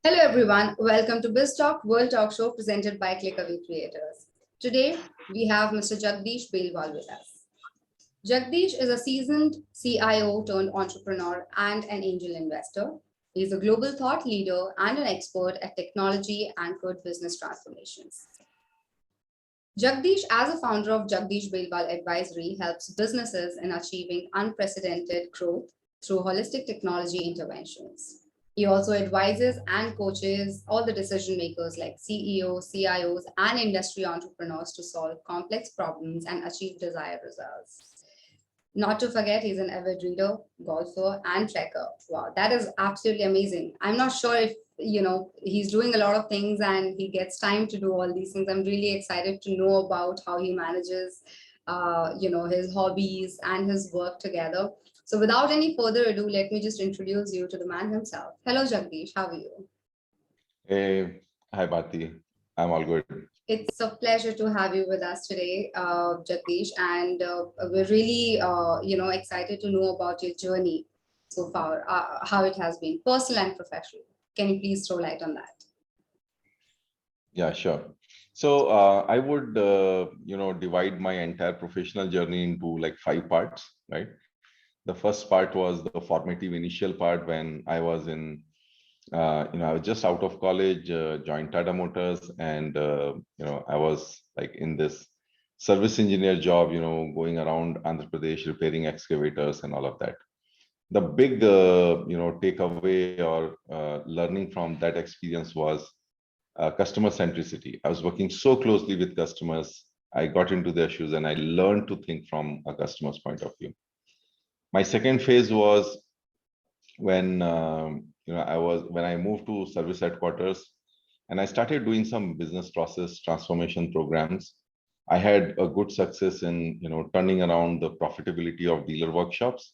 Hello everyone, welcome to BizzTalk World Talk Show presented by ClickAway Creators. Today we have Mr. Jagdish Belwal with us. Jagdish is a seasoned CIO turned entrepreneur and an angel investor. He is a global thought leader and an expert at technology anchored business transformations. Jagdish, as a founder of Jagdish Belwal Advisory, helps businesses in achieving unprecedented growth through holistic technology interventions. He also advises and coaches all the decision makers like CEOs, CIOs, and industry entrepreneurs to solve complex problems and achieve desired results. Not to forget, he's an avid reader, golfer, and trekker. Wow, that is absolutely amazing. I'm not sure if he's doing a lot of things and he gets time to do all these things. I'm really excited to know about how he manages, his hobbies and his work together. So without any further ado, let me just introduce you to the man himself. Hello, Jagdish. How are you? Hey, hi, Bharti. I'm all good. It's a pleasure to have you with us today, Jagdish, and we're really, excited to know about your journey so far, how it has been, personal and professional. Can you please throw light on that? Yeah, sure. So I would, divide my entire professional journey into like 5 parts, right? The first part was the formative initial part when I was I was just out of college, joined Tata Motors, and I was like in this service engineer job, going around Andhra Pradesh repairing excavators and all of that. The big, takeaway or learning from that experience was customer centricity. I was working so closely with customers. I got into their shoes and I learned to think from a customer's point of view. My second phase was when when I moved to service headquarters and I started doing some business process transformation programs. I had a good success in turning around the profitability of dealer workshops,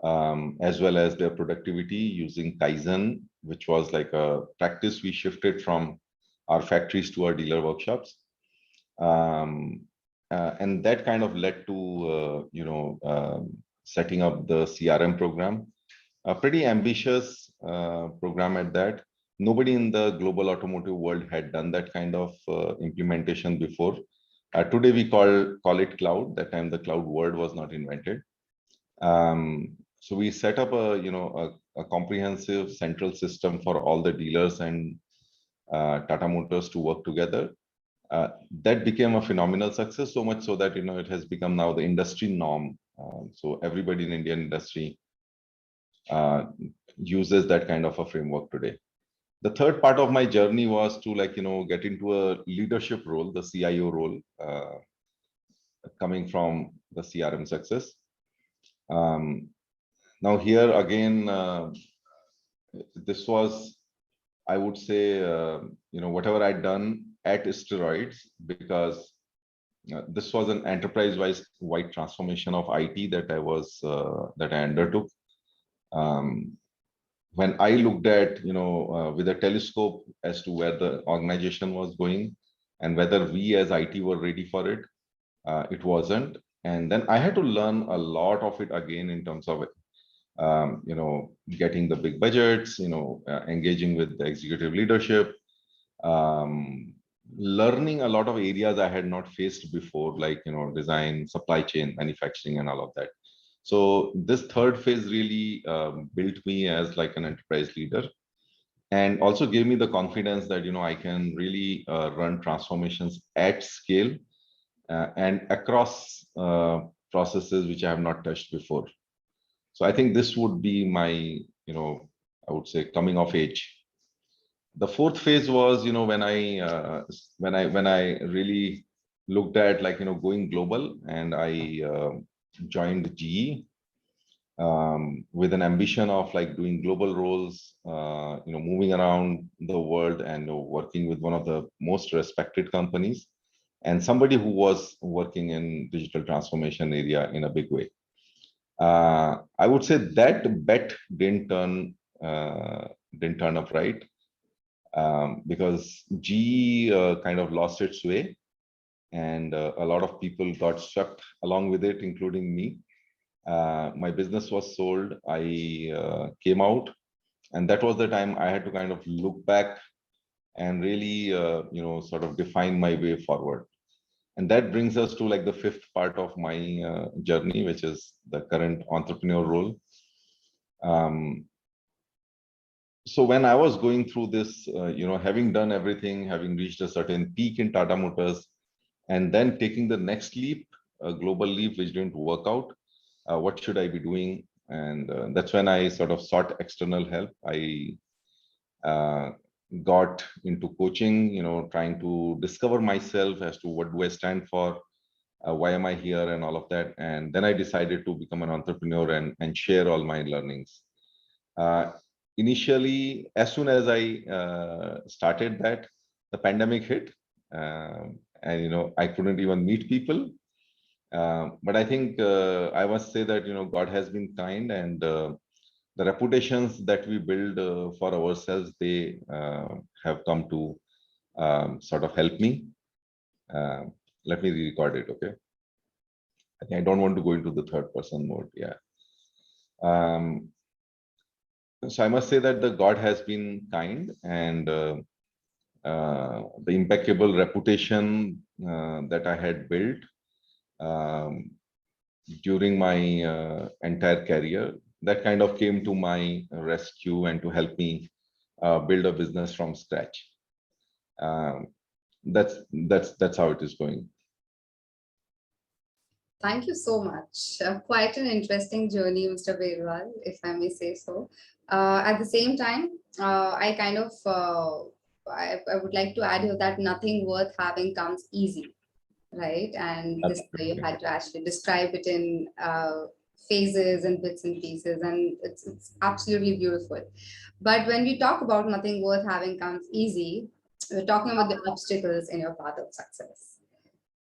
as well as their productivity using Kaizen, which was like a practice we shifted from our factories to our dealer workshops. And that kind of led to setting up the CRM program, a pretty ambitious program at that. Nobody in the global automotive world had done that kind of implementation before. Today we call it cloud. That time the cloud word was not invented. So we set up a comprehensive central system for all the dealers and Tata Motors to work together. That became a phenomenal success, so much so that it has become now the industry norm. So everybody in Indian industry uses that kind of a framework today. The third part of my journey was to get into a leadership role, the CIO role, coming from the CRM success. Now here again, this was, I would say, whatever I'd done at steroids, because this was an enterprise-wide transformation of IT that I undertook. When I looked at, with a telescope as to where the organization was going and whether we as IT were ready for it, it wasn't. And then I had to learn a lot of it again in terms of getting the big budgets, engaging with the executive leadership, learning a lot of areas I had not faced before, like design, supply chain, manufacturing, and all of that. So this third phase really built me as like an enterprise leader, and also gave me the confidence that I can really run transformations at scale and across processes which I have not touched before. So I think this would be my, I would say, coming of age. The fourth phase was, when I really looked at going global, and I joined GE with an ambition of doing global roles, moving around the world and working with one of the most respected companies, and somebody who was working in digital transformation area in a big way. I would say that bet didn't turn up right, because GE kind of lost its way, and a lot of people got swept along with it, including me. My business was sold. I came out, And that was the time I had to kind of look back and really, sort of define my way forward. And that brings us to like the fifth part of my journey, which is the current entrepreneur role. So when I was going through this, having done everything, having reached a certain peak in Tata Motors, and then taking the next leap, a global leap, which didn't work out, what should I be doing? And that's when I sort of sought external help. I got into coaching, trying to discover myself as to what do I stand for, why am I here, and all of that. And then I decided to become an entrepreneur and share all my learnings. Uh, Initially, as soon as I started that, the pandemic hit, and I couldn't even meet people. But I think I must say that God has been kind, and the reputations that we build for ourselves, they have come to sort of help me. Uh, Let me re-record it, okay? I think I don't want to go into the third person mode. Yeah. Um, so I must say that the God has been kind, and the impeccable reputation that I had built um, during my entire career, that kind of came to my rescue and to help me build a business from scratch. Um, that's how it is going. Thank you so much. Quite an interesting journey, Mr. Belwal, if I may say so. At the same time, I would like to add here that nothing worth having comes easy, right? And this you Absolutely. had to actually describe it in phases and bits and pieces, and it's absolutely beautiful. But when we talk about nothing worth having comes easy, we're talking about the obstacles in your path of success.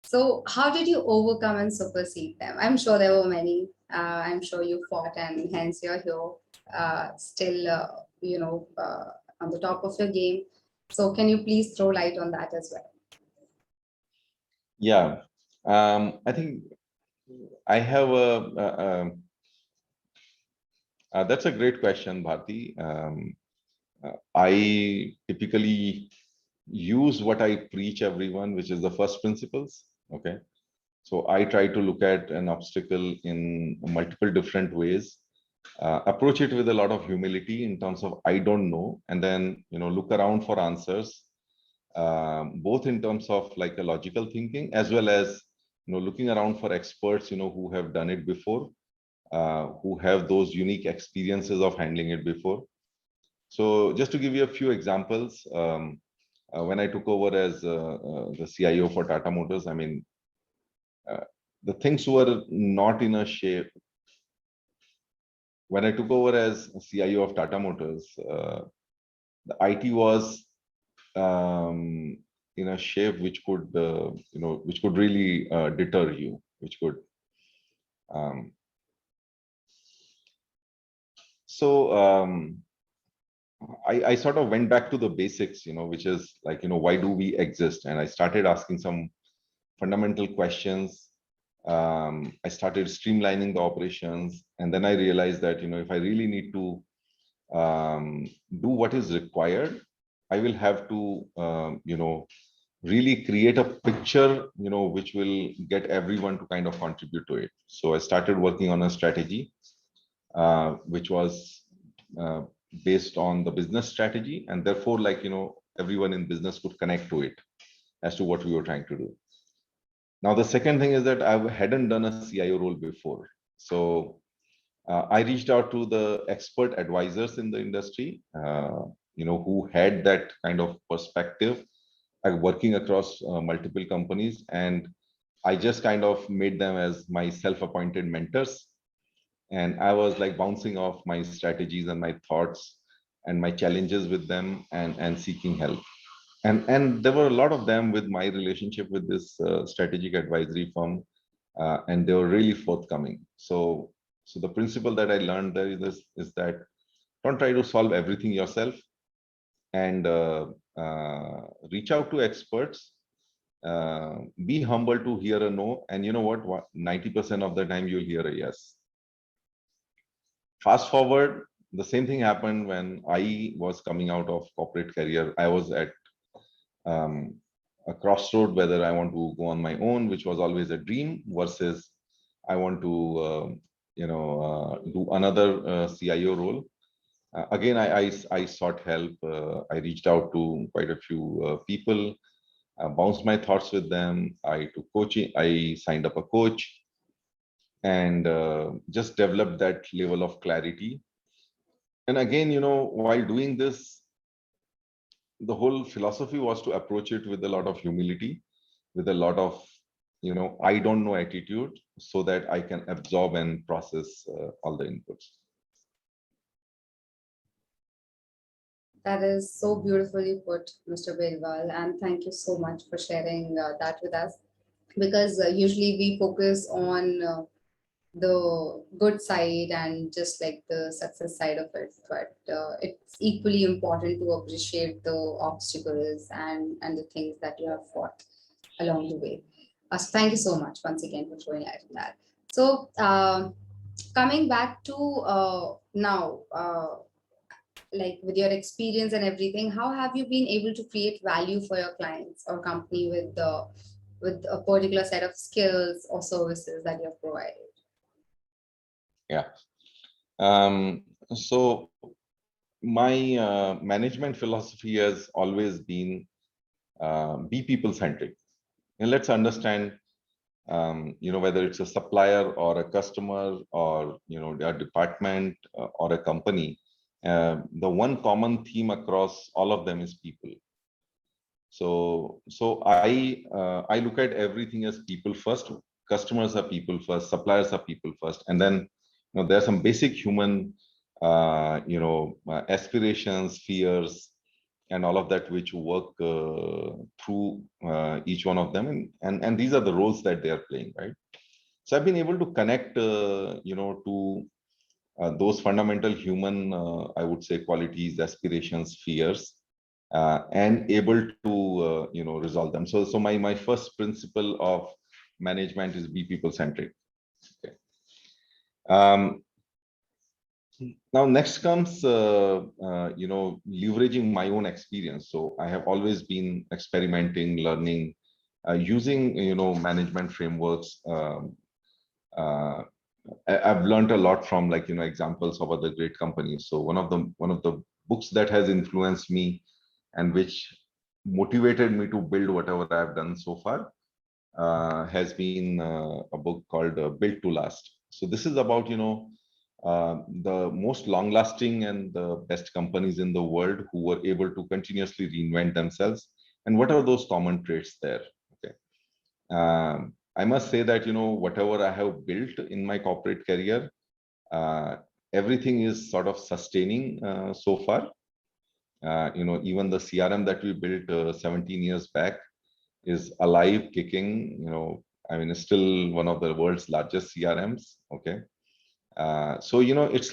So, how did you overcome and supersede them? I'm sure there were many. I'm sure you fought, and hence you're here, still, on the top of your game. So, can you please throw light on that as well? Yeah. I think I have that's a great question, Bharti. I typically use what I preach everyone, which is the first principles. Okay. So I try to look at an obstacle in multiple different ways, approach it with a lot of humility in terms of I don't know, and then look around for answers, both in terms of like a logical thinking as well as looking around for experts who have done it before, who have those unique experiences of handling it before. So just to give you a few examples, when I took over as the CIO for Tata Motors, I mean, uh, the things were not in a shape. When I took over as CIO of Tata Motors, the IT was in a shape which could, which could really deter you, which could. Um, so I sort of went back to the basics, which is like, why do we exist? And I started asking some fundamental questions. I started streamlining the operations, and then I realized that if I really need to do what is required, I will have to really create a picture which will get everyone to kind of contribute to it. So I started working on a strategy which was uh, based on the business strategy, and therefore like everyone in business could connect to it as to what we were trying to do. Now, the second thing is that I hadn't done a CIO role before. So I reached out to the expert advisors in the industry, who had that kind of perspective, working across multiple companies. And I just kind of made them as my self-appointed mentors. And I was like bouncing off my strategies and my thoughts and my challenges with them, and seeking help. And there were a lot of them with my relationship with this strategic advisory firm, and they were really forthcoming. So the principle that I learned there is that don't try to solve everything yourself, and reach out to experts. Be humble to hear a no, and you know what? 90% of the time you'll hear a yes. Fast forward. The same thing happened when I was coming out of corporate career. I was at um, a crossroad whether I want to go on my own, which was always a dream, versus I want to do another CIO role. Again, I sought help. I reached out to quite a few people, bounced my thoughts with them. I took coaching. I signed up a coach and just developed that level of clarity. And again, while doing this, the whole philosophy was to approach it with a lot of humility, with a lot of I don't know attitude, so that I can absorb and process all the inputs. That is so beautifully put, Mr. Belwal, and thank you so much for sharing that with us. Because usually we focus on the good side and just like the success side of it, but it's equally important to appreciate the obstacles and the things that you have fought along the way. So thank you so much once again for showing light on that. So coming back to now, like with your experience and everything, how have you been able to create value for your clients or company with a particular set of skills or services that you have provided? Yeah. So my management philosophy has always been be people centric, and let's understand whether it's a supplier or a customer or a department or a company, the one common theme across all of them is people. So I look at everything as people first. Customers are people first, suppliers are people first, and then there are some basic human aspirations, fears, and all of that, which work through each one of them, and these are the roles that they are playing, right? So I've been able to connect to those fundamental human, I would say, qualities, aspirations, fears, and able to resolve them. So my first principle of management is be people centric. Okay. Now next comes leveraging my own experience. So I have always been experimenting, learning, using management frameworks. I've learned a lot from examples of other great companies. So one of the books that has influenced me and which motivated me to build whatever I've done so far has been a book called Built to Last. So this is about the most long-lasting and the best companies in the world who were able to continuously reinvent themselves, and what are those common traits there. Okay. I must say that whatever I have built in my corporate career, uh, everything is sort of sustaining so far. Even the CRM that we built 17 years back is alive, kicking. I mean, it's still one of the world's largest CRMs. Okay. So it's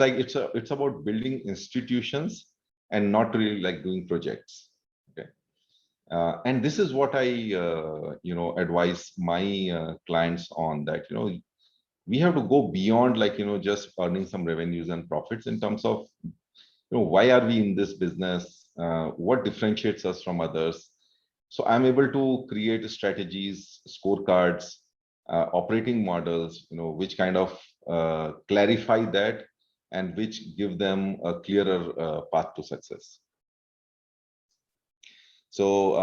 about building institutions and not really like doing projects. Okay. And this is what I advise my clients on, that we have to go beyond just earning some revenues and profits, in terms of why are we in this business, what differentiates us from others. So I'm able to create strategies, scorecards, operating models, which kind of clarify that, and which give them a clearer path to success. So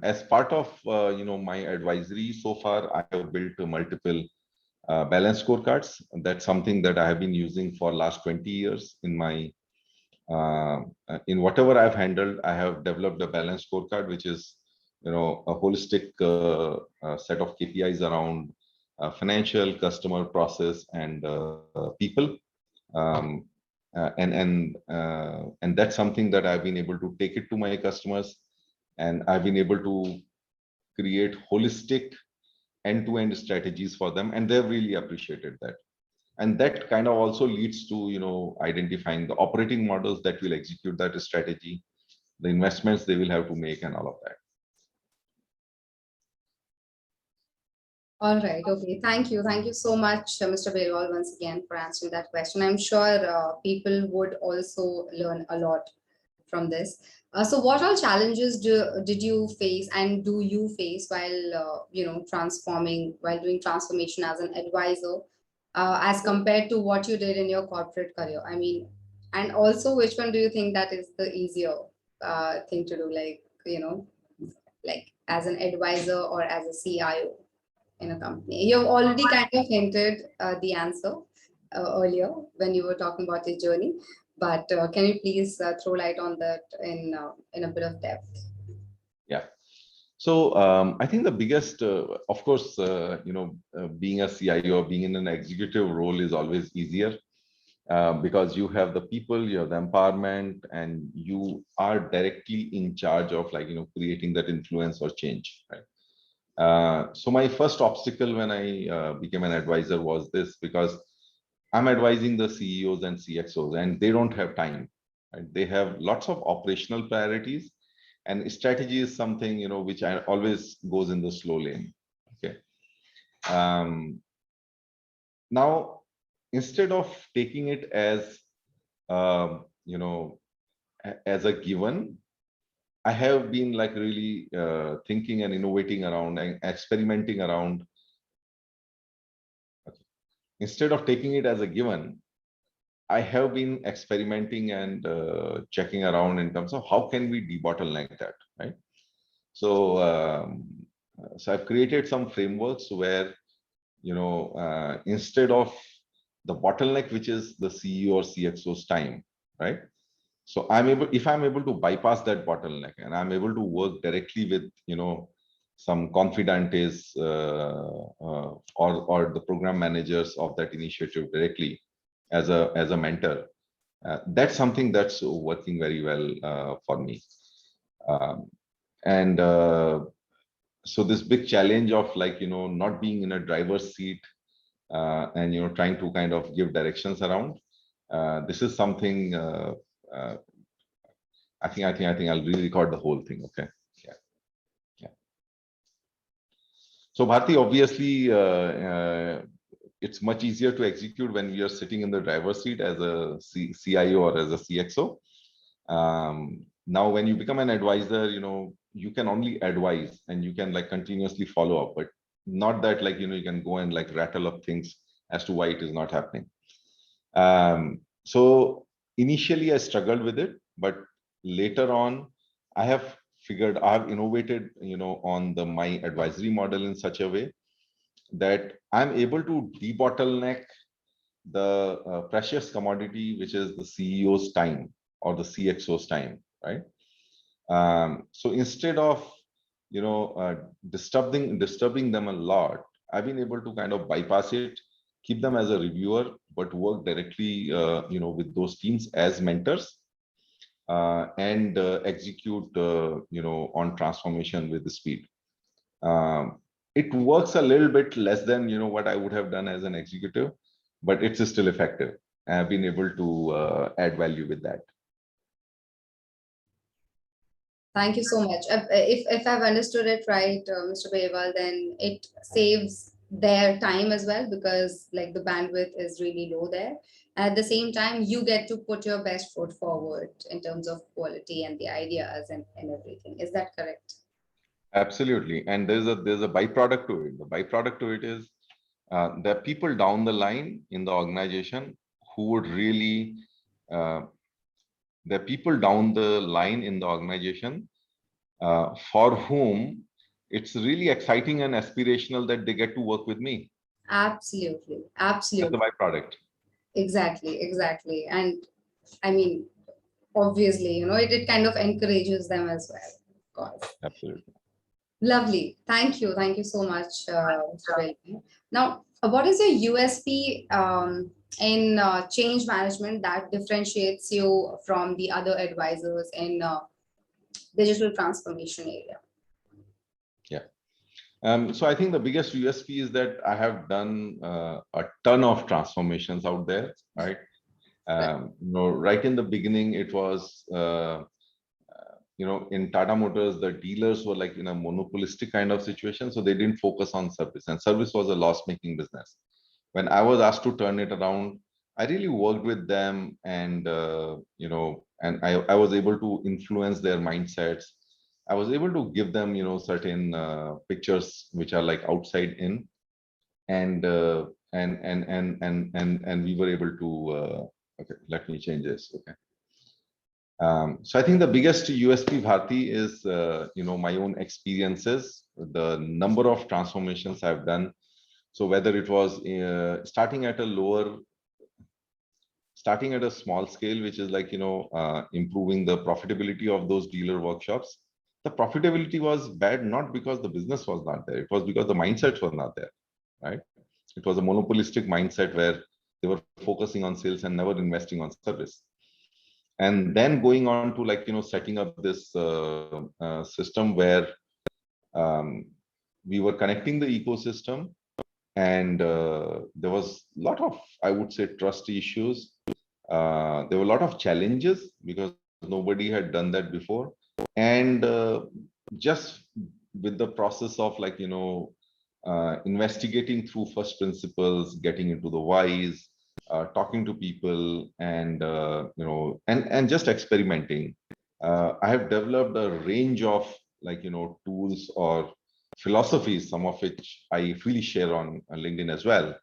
as part of my advisory so far, I have built multiple balance scorecards. That's something that I have been using for last 20 years in my in whatever I've handled. I have developed a balance scorecard, which is a holistic set of KPIs around financial, customer, process, and people. Um, and that's something that I've been able to take it to my customers, and I've been able to create holistic end-to-end strategies for them, and they've really appreciated that. And that kind of also leads to identifying the operating models that will execute that strategy, the investments they will have to make, and all of that. All right. Okay. Thank you. Thank you so much, Mr. Belwal, once again for answering that question. I'm sure people would also learn a lot from this. So, what all challenges did you face and do you face while transforming while doing transformation as an advisor, as compared to what you did in your corporate career? I mean, and also which one do you think that is the easier thing to do? Like as an advisor or as a CIO in a company. You've already kind of hinted the answer earlier when you were talking about your journey, but can you please throw light on that in a bit of depth? Yeah. So I think the biggest, of course, being a CIO, being in an executive role is always easier because you have the people, you have the empowerment, and you are directly in charge of creating that influence or change. Right. So my first obstacle when I became an advisor was this, because I'm advising the CEOs and CXOs, and they don't have time. Right? They have lots of operational priorities, and strategy is something which I always goes in the slow lane. Okay. Um, Now, instead of taking it as as a given, I have been really thinking and innovating around and experimenting around. Okay. Instead of taking it as a given, I have been experimenting and checking around in terms of how can we debottleneck that, right? So, so I've created some frameworks where, instead of the bottleneck, which is the CEO or CXO's time, right? So if I'm able to bypass that bottleneck and I'm able to work directly with, some confidantes or the program managers of that initiative directly as a mentor, that's something that's working very well for me. And so this big challenge of not being in a driver's seat and trying to kind of give directions around, this is something uh, I think I'll re-record the whole thing. Okay. Yeah. Yeah. So Bharti, obviously, it's much easier to execute when we are sitting in the driver's seat as a CIO or as a CXO. Now, when you become an advisor, you can only advise and you can continuously follow up, but not that you can go and rattle up things as to why it is not happening. So initially I struggled with it, but later on I've innovated, on my advisory model in such a way that I'm able to debottleneck the precious commodity, which is the CEO's time or the CXO's time, right? So instead of disturbing them a lot, I've been able to kind of bypass it, keep them as a reviewer, but work directly with those teams as mentors and execute on transformation with the speed. It works a little bit less than what I would have done as an executive, but it's still effective. I've been able to add value with that. Thank you so much. If I've understood it right, Mr. Belwal, then it saves their time as well because like the bandwidth is really low there. At the same time, you get to put your best foot forward in terms of quality and the ideas and everything. Is that correct? Absolutely, and there's a byproduct to it. The byproduct to it is there are people down the line in the organization who would really there are people down the line in the organization for whom it's really exciting and aspirational that they get to work with me. Absolutely. That's the Absolutely. byproduct. Exactly. Exactly. And I mean, obviously, it kind of encourages them as well. Of course. Absolutely. Lovely. Thank you. Thank you so much, Mr. Belwal. Now, what is your USP in change management that differentiates you from the other advisors in digital transformation area? Yeah. So I think the biggest USP is that I have done a ton of transformations out there, right? Right in the beginning, it was in Tata Motors, the dealers were like in a monopolistic kind of situation, so they didn't focus on service, and service was a loss-making business. When I was asked to turn it around, I really worked with them, and and I was able to influence their mindsets. I was able to give them, certain pictures which are like outside in, and we were able to. Okay, let me change this. Okay. So I think the biggest USP, Bharti, is my own experiences, the number of transformations I've done. So whether it was starting at a small scale, which is like improving the profitability of those dealer workshops. The profitability was bad not because the business was not there; it was because the mindset was not there, right? It was a monopolistic mindset where they were focusing on sales and never investing on service. And then going on to like setting up this system where we were connecting the ecosystem, and there was a lot of, I would say, trust issues. There were a lot of challenges because nobody had done that before, and just with the process of like investigating through first principles, getting into the whys, talking to people, and and just experimenting. I have developed a range of like tools or philosophies, some of which I freely share on LinkedIn as well.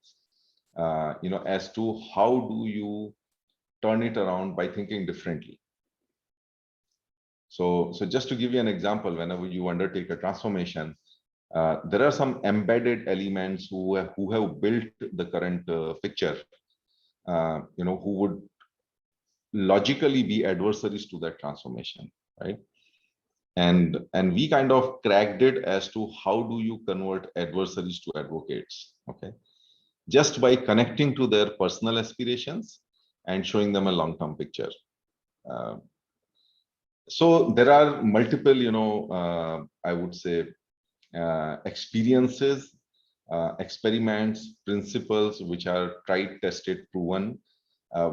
As to how do you turn it around by thinking differently. So just to give you an example, whenever you undertake a transformation, there are some embedded elements who have built the current picture, who would logically be adversaries to that transformation, right? And we kind of cracked it as to how do you convert adversaries to advocates, okay? Just by connecting to their personal aspirations and showing them a long-term picture. So there are multiple, I would say, experiences, experiments, principles which are tried, tested, proven,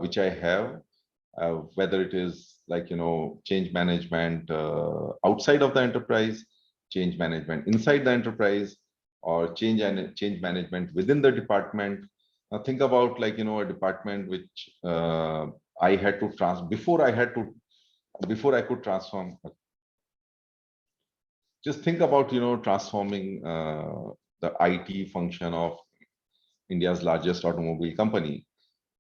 which I have, whether it is like change management outside of the enterprise, change management inside the enterprise, or change management within the department. Now think about like a department which I had to before I could transform. Just think about transforming the IT function of India's largest automobile company.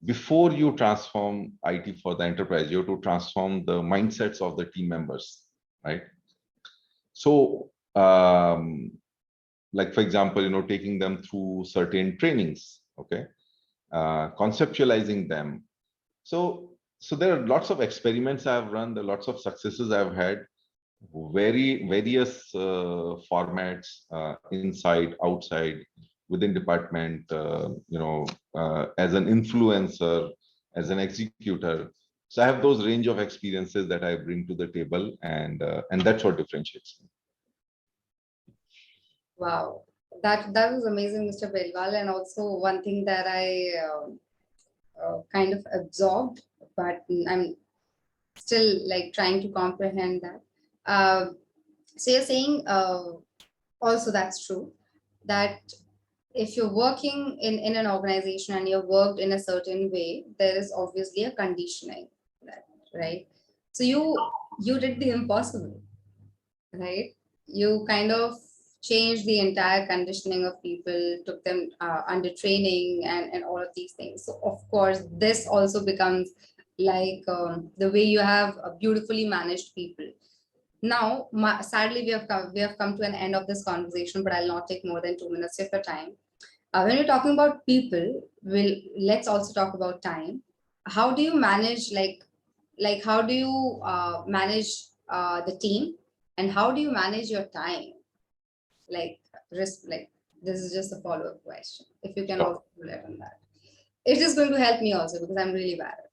Before you transform IT for the enterprise, you have to transform the mindsets of the team members, right? So like for example, taking them through certain trainings, okay, conceptualizing them. So there are lots of experiments I've run, there are lots of successes I've had, various formats, inside, outside, within department, as an influencer, as an executor. So I have those range of experiences that I bring to the table, and that's what differentiates me. Wow, that was amazing, Mr. Belwal. And also one thing that I kind of absorbed, but I'm still like trying to comprehend that. So you're saying also that's true, that if you're working in an organization and you're worked in a certain way, there is obviously a conditioning, right? So you did the impossible, right? You kind of changed the entire conditioning of people, took them under training and all of these things. So of course, this also becomes like the way you have beautifully managed people. Now, sadly, we have come to an end of this conversation, but I'll not take more than 2 minutes of your time. When you're talking about people, let's also talk about time. How do you manage like how do you manage the team, and how do you manage your time? Like like this is just a follow-up question. If you can also elaborate on that, it is going to help me also because I'm really bad at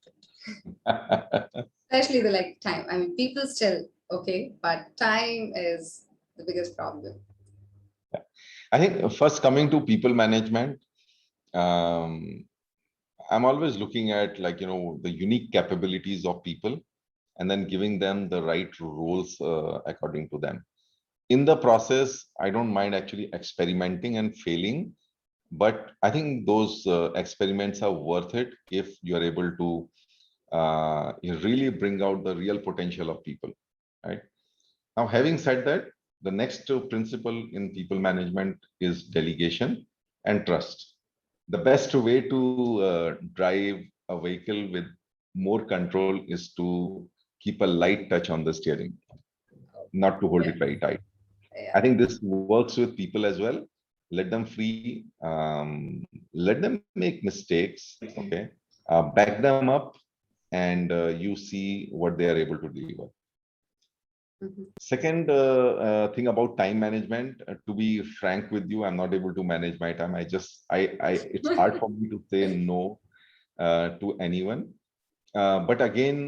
it. Especially the like time. I mean, people still okay, but time is the biggest problem. I think first, coming to people management, I'm always looking at like the unique capabilities of people and then giving them the right roles according to them. In the process, I don't mind actually experimenting and failing, but I think those experiments are worth it if you are able to you really bring out the real potential of people, right? Now, having said that, the next principle in people management is delegation and trust. The best way to drive a vehicle with more control is to keep a light touch on the steering, not to hold Yeah. it very tight. I Yeah. think this works with people as well. Let them free, let them make mistakes, okay? Back them up, and you see what they are able to deliver. Mhm. Second thing about time management, to be frank with you, I'm not able to manage my time. It's hard for me to say no to anyone. But again,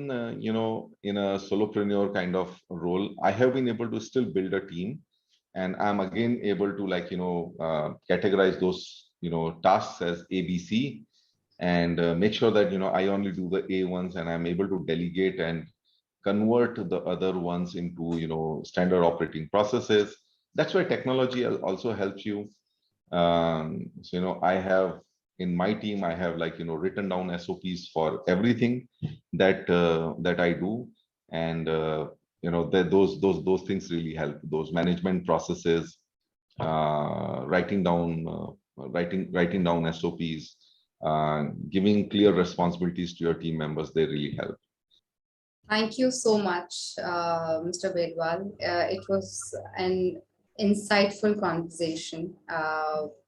in a solopreneur kind of role, I have been able to still build a team, and I'm again able to categorize those tasks as ABC, and make sure that I only do the A ones, and I'm able to delegate and convert the other ones into standard operating processes. That's why technology also helps you. So I have in my team, I have written down SOPs for everything that I do, and those things really help. Those management processes, writing down SOPs, giving clear responsibilities to your team members, they really help. Thank you so much, Mr. Belwal. It was an insightful conversation,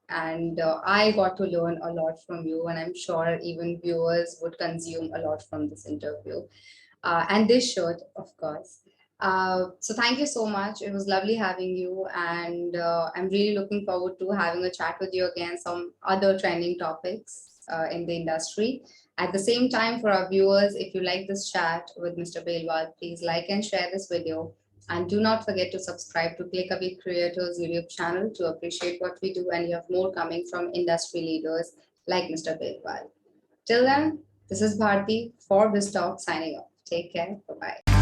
and I got to learn a lot from you, and I'm sure even viewers would consume a lot from this interview. And this shirt, of course. So thank you so much. It was lovely having you, and I'm really looking forward to having a chat with you again, some other trending topics in the industry. At the same time, for our viewers, if you like this chat with Mr. Belwal, please like and share this video. And do not forget to subscribe to ClickAway Creators YouTube channel to appreciate what we do, and you have more coming from industry leaders like Mr. Belwal. Till then, this is Bharti for BizzTalk signing off. Take care. Bye bye.